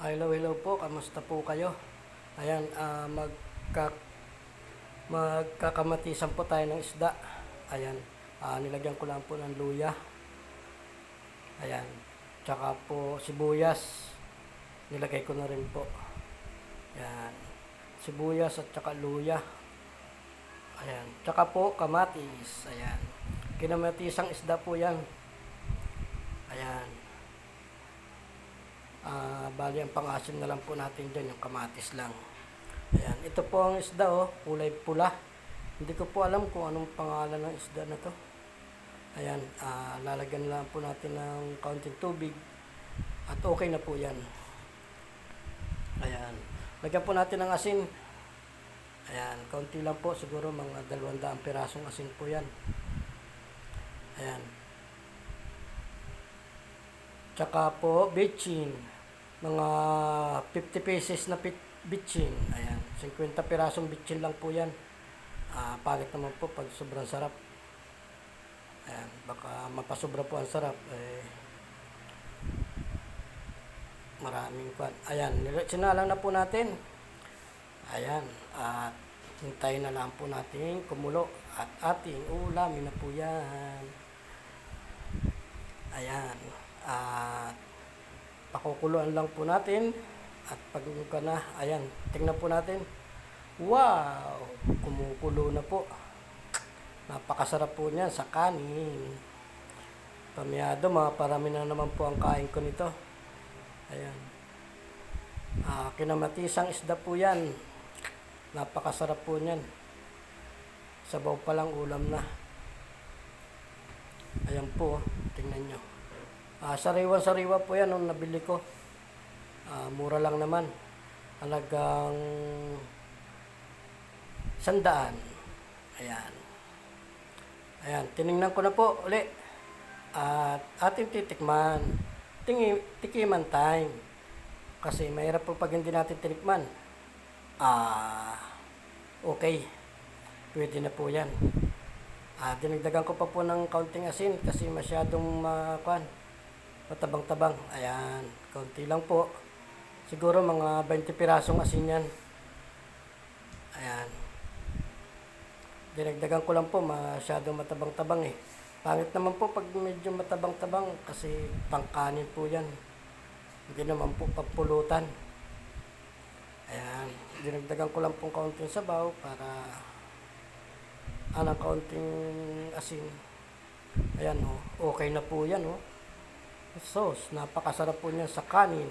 Hello, hello po. Kamusta po kayo? Ayan, magkakamatisan po tayo ng isda. Ayan, nilagyan ko lang po ng luya. Ayan, tsaka po sibuyas. Nilagay ko na rin po. Ayan, sibuyas at tsaka luya. Ayan, tsaka po kamatis. Ayan, kinamatisang isda po yan. Ayan. Bali ang pang-asim na lang po natin dyan, yung kamatis lang. Ayan, ito po ang isda, kulay pula. Hindi ko po alam kung anong pangalan ng isda na to. Ayan, lalagyan lang po natin ng kaunting tubig at okay na po yan. Ayan, lagyan po natin ng asin. Ayan, kaunti lang po, siguro mga 200 pirasong asin po yan. Ayan, tsaka po bitchin, mga 50 pieces na bitchin. Ayan, 50 pirasong bitchin lang po yan. Pangit naman po pag sobrang sarap. Ayan, baka mapasobra po ang sarap. Maraming kwan. Ayan, sinalang na po natin. Ayan, at hintayin na lang po natin kumulo at ating ulamin na po yan. Ayan, at pakukuluan lang po natin at pag na, ayan, tingnan po natin. Wow, kumukulo na po. Napakasarap po niyan sa kanin. Pamiyado, parami na naman po ang kain ko nito. Ayan, kinamatisang isda po yan. Napakasarap po niyan. Sabaw pa lang ulam na. Ayan po, tingnan nyo. Sariwa-sariwa po yan nung nabili ko. Mura lang naman. Halagang 100. Ayan. Ayan, tinignan ko na po uli. At ating titikman. Tikiman time. Kasi mahirap po pag hindi natin tinikman. Okay. Pwede na po yan. Dinagdagan ko pa po ng kaunting asin kasi masyadong matabang-tabang. Ayan, kaunti lang po. Siguro mga 20 pirasong asin yan. Ayan. Dinagdagan ko lang po, masyadong matabang-tabang eh. Pangit naman po pag medyo matabang-tabang kasi pangkanin po yan. Hindi naman po papulutan. Ayan, dinagdagan ko lang po kaunting sabaw para kaunting asin. Ayan, okay na po yan, sauce, napakasarap po niya sa kanin.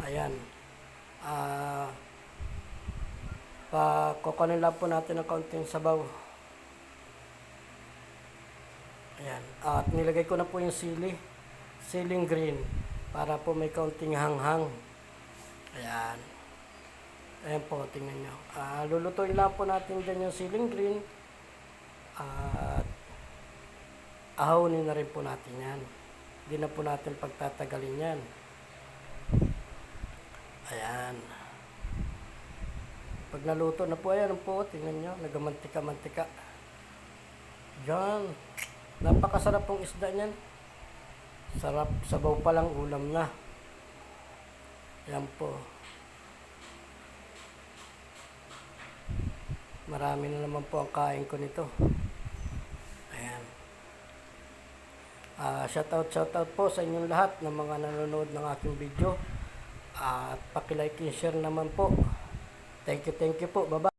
Ayan, kukunin lang po natin ng kaunting sabaw. Ayan, at nilagay ko na po yung siling green para po may kaunting hanghang. Ayan. Ayan po, tingnan nyo. Lulutuin lang po natin dyan yung siling green. At ahawin na rin po natin yan. Hindi na po natin pagtatagalin yan. Ayan. Pag naluto na po, ayan po, tingnan nyo. Nagamantika-mantika. Diyan. Napakasarap pong isda niyan. Sarap, sabaw pa lang ulam na. Ayan po. Marami na naman po ang kain ko nito. Ayan. Shout out po sa inyong lahat ng mga nanonood ng aking video. At paki-like and share naman po. Thank you po. Bye-bye.